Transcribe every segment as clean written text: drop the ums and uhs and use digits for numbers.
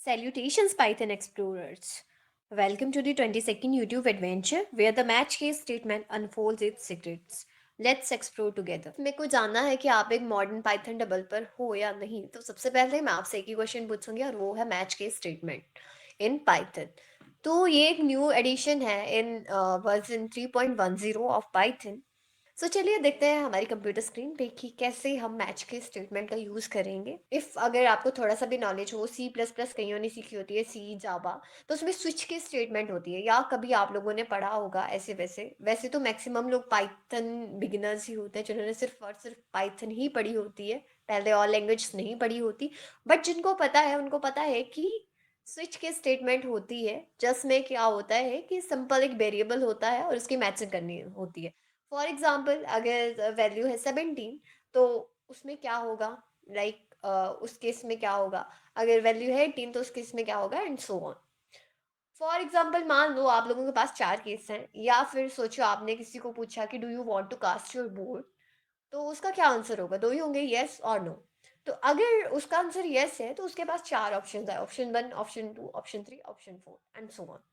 Salutations, Python explorers. Welcome to the 22nd YouTube adventure where the match case statement unfolds its secrets. Let's explore together. मेरे को जानना है कि आप एक मॉडर्न पाइथन डेवलपर हो या नहीं, तो सबसे पहले मैं आपसे एक ही क्वेश्चन पूछूंगी और वो है match case statement in Python. तो ये एक न्यू एडिशन है इन वर्जन 3.10 ऑफ पाइथन। सो चलिए देखते हैं हमारी कंप्यूटर स्क्रीन पे कि कैसे हम मैच के स्टेटमेंट का यूज़ करेंगे। इफ़ अगर आपको थोड़ा सा भी नॉलेज हो, सी प्लस प्लस कईयों ने सीखी होती है, सी जावा, तो उसमें स्विच की स्टेटमेंट होती है, या कभी आप लोगों ने पढ़ा होगा ऐसे वैसे। वैसे तो मैक्सिमम लोग पाइथन बिगिनर्स ही होते हैं जिन्होंने सिर्फ और सिर्फ पाइथन ही पढ़ी होती है, पहले और लैंग्वेज नहीं पढ़ी होती। बट जिनको पता है उनको पता है कि स्विच की स्टेटमेंट होती है जिसमें क्या होता है कि सिंपल एक वेरिएबल होता है और उसकी मैचिंग करनी होती है। फॉर एग्जाम्पल अगर वैल्यू है 17, तो उसमें क्या होगा, लाइक उस केस में क्या होगा। अगर वैल्यू है 18 तो उस केस में क्या होगा, and so on. For example मान लो आप लोगों के पास 4 केस हैं, या फिर सोचो आपने किसी को पूछा कि do you want to cast your board, तो उसका क्या आंसर होगा, दो ही होंगे, येस और नो। तो अगर उसका आंसर येस है तो उसके पास 4 ऑप्शन है, option 1, option 2, option 3, option 4 and so on.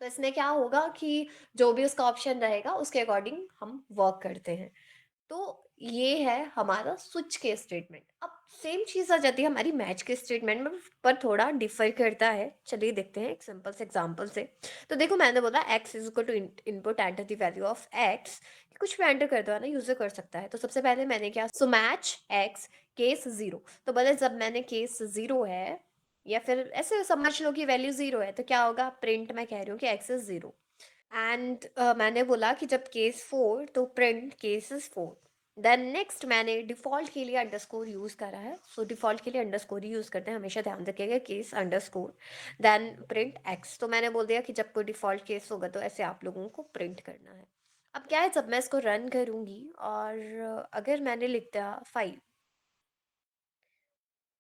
तो इसमें क्या होगा कि जो भी उसका ऑप्शन रहेगा उसके अकॉर्डिंग हम वर्क करते हैं। तो ये है हमारा स्विच के स्टेटमेंट। अब सेम चीज़ आ जाती है हमारी मैच के स्टेटमेंट में, पर थोड़ा डिफर करता है। चलिए देखते हैं एक सिंपल से एग्जांपल से। तो देखो मैंने बोला x is equal to input enter the value of x, कुछ भी एंटर करता है ना यूजर कर सकता है। तो सबसे पहले मैंने क्या, सो मैच x केस 0। तो बोले जब मैंने केस 0 है, या फिर ऐसे समझ लो कि वैल्यू 0 है, तो क्या होगा, प्रिंट मैं कह रही हूँ कि x इज 0। एंड मैंने बोला कि जब केस 4 तो print case is 4। Then next मैंने डिफ़ॉल्ट के लिए अंडरस्कोर यूज़ करा है। सो डिफ़ॉल्ट के लिए अंडरस्कोर ही यूज़ करते हैं, हमेशा ध्यान रखिएगा, case underscore then print X. तो मैंने बोल दिया कि जब कोई डिफ़ॉल्ट केस होगा तो ऐसे आप लोगों को प्रिंट करना है। अब क्या है, जब मैं इसको रन करूँगी और अगर मैंने लिख दिया 5,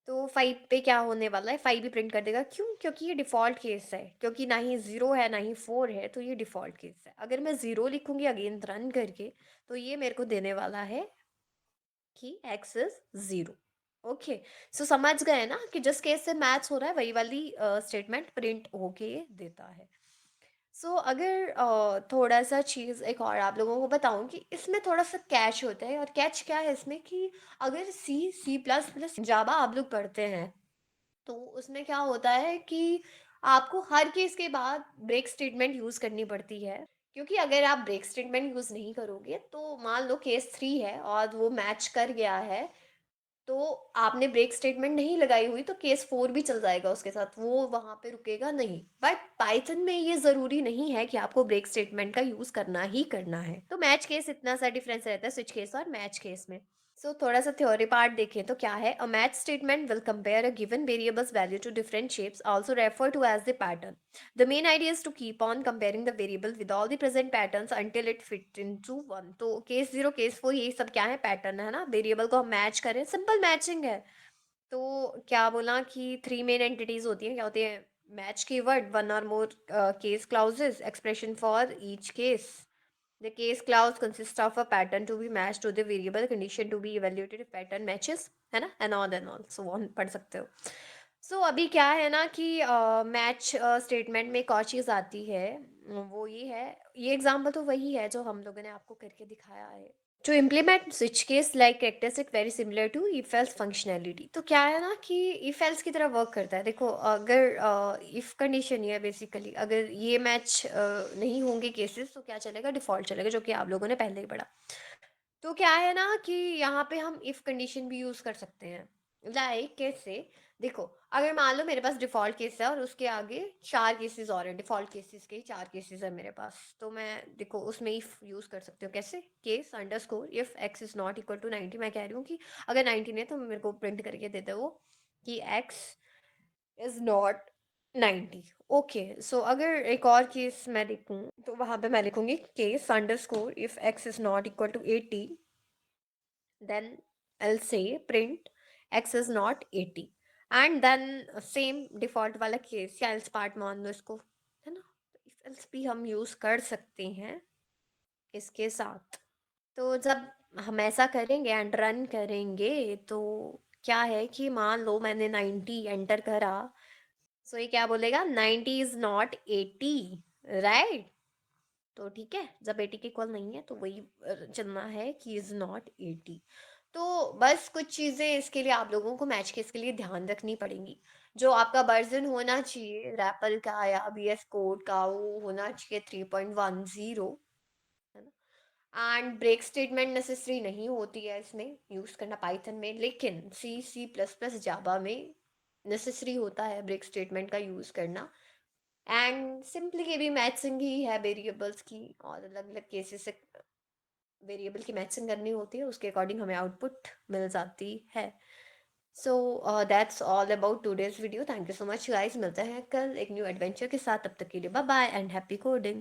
तो 5 पे क्या होने वाला है, 5 भी प्रिंट कर देगा। क्यों? क्योंकि ये डिफ़ॉल्ट केस है, क्योंकि ना ही 0 है ना ही 4 है, तो ये डिफ़ॉल्ट केस है। अगर मैं 0 लिखूंगी अगेन रन करके, तो ये मेरे को देने वाला है कि x इज 0। ओके, सो समझ गए ना कि जिस केस से मैच हो रहा है वही वाली स्टेटमेंट प्रिंट होके देता है। सो अगर थोड़ा सा चीज़ एक और आप लोगों को बताऊं कि इसमें थोड़ा सा कैच होता है। और कैच क्या है इसमें कि अगर सी सी प्लस प्लस जावा आप लोग पढ़ते हैं, तो उसमें क्या होता है कि आपको हर केस के बाद ब्रेक स्टेटमेंट यूज़ करनी पड़ती है। क्योंकि अगर आप ब्रेक स्टेटमेंट यूज़ नहीं करोगे, तो मान लो केस 3 है और वो मैच कर गया है, तो आपने ब्रेक स्टेटमेंट नहीं लगाई हुई तो केस 4 भी चल जाएगा उसके साथ, वो वहाँ पे रुकेगा नहीं। बट पाइथन में ये ज़रूरी नहीं है कि आपको ब्रेक स्टेटमेंट का यूज़ करना ही करना है। तो मैच केस इतना सा डिफरेंस रहता है स्विच केस और मैच केस में। सो थोड़ा सा थ्योरी पार्ट देखें तो क्या है, a match statement will compare a given variable's value to different shapes, also refer to as the pattern. The main idea is to keep on comparing the variable with all the present patterns until it fit into one। तो case 0 case 4 यही सब क्या है, pattern है ना, variable को हम match करें, सिंपल मैचिंग है। तो क्या बोला कि 3 मेन एंटिटीज होती हैं, क्या होती है, मैच कीवर्ड, वन और more case clauses, expression for each case. The case clause consists of a pattern to be matched to the variable condition to be evaluated if pattern matches, है ना, and all so on पढ़ सकते हो। सो अभी क्या है ना कि मैच स्टेटमेंट में एक और चीज़ आती है, वो ये है, ये एग्जाम्पल तो वही है जो हम लोगों ने आपको करके दिखाया है। To implement switch case like characteristic very similar to if else functionality. तो क्या है ना कि इफ एल्स की तरह वर्क करता है। देखो अगर इफ कंडीशन ये है बेसिकली, अगर ये मैच नहीं होंगे केसेस तो क्या चलेगा, डिफॉल्ट चलेगा, जो कि आप लोगों ने पहले ही पढ़ा। तो क्या है ना कि यहाँ पे हम इफ कंडीशन भी यूज कर सकते हैं। लाइक कैसे, देखो अगर मान लो मेरे पास डिफॉल्ट केस है और उसके आगे 4 केसेस और हैं, डिफॉल्ट केसेस के 4 केसेस है मेरे पास, तो मैं देखो उसमें इफ यूज कर सकती हूँ। कैसे, case underscore if X is not equal to 90। मैं कह रही हूँ कि अगर 90 है तो मेरे को प्रिंट करके देते वो कि एक्स इज नॉट 90। ओके, सो अगर एक और केस मैं लिखूँ तो वहां पे मैं लिखूंगी case underscore if X is not equal to 80, then I'll say print x is not 80। and then same default वाला केस या else पार्ट मान लो इसको, है ना, इफ else भी हम यूज कर सकते हैं इसके साथ। तो जब हम ऐसा करेंगे एंड रन करेंगे, तो क्या है कि मान लो मैंने 90 एंटर करा, सो ये क्या बोलेगा, 90 इज नॉट 80, राइट। तो ठीक है, जब 80 के इक्वल नहीं है तो वही चलना है कि इज नॉट 80। तो बस कुछ चीज़ें इसके लिए आप लोगों को मैच केस के लिए ध्यान रखनी पड़ेंगी। जो आपका वर्जन होना चाहिए रैपल का या VS कोड का, वो होना चाहिए 3.10, है ना। एंड ब्रेक स्टेटमेंट नेसेसरी नहीं होती है इसमें यूज़ करना पाइथन में, लेकिन C++ जावा में नेसेसरी होता है ब्रेक स्टेटमेंट का यूज़ करना। एंड सिंपली ये भी मैचिंग ही है वेरिएबल्स की, और अलग अलग केसेस से वेरिएबल की मैचिंग करनी होती है, उसके अकॉर्डिंग हमें आउटपुट मिल जाती है। So that's all about today's video. Thank you so much guys, मिलते हैं कल एक न्यू एडवेंचर के साथ। तब तक के लिए bye bye and happy coding.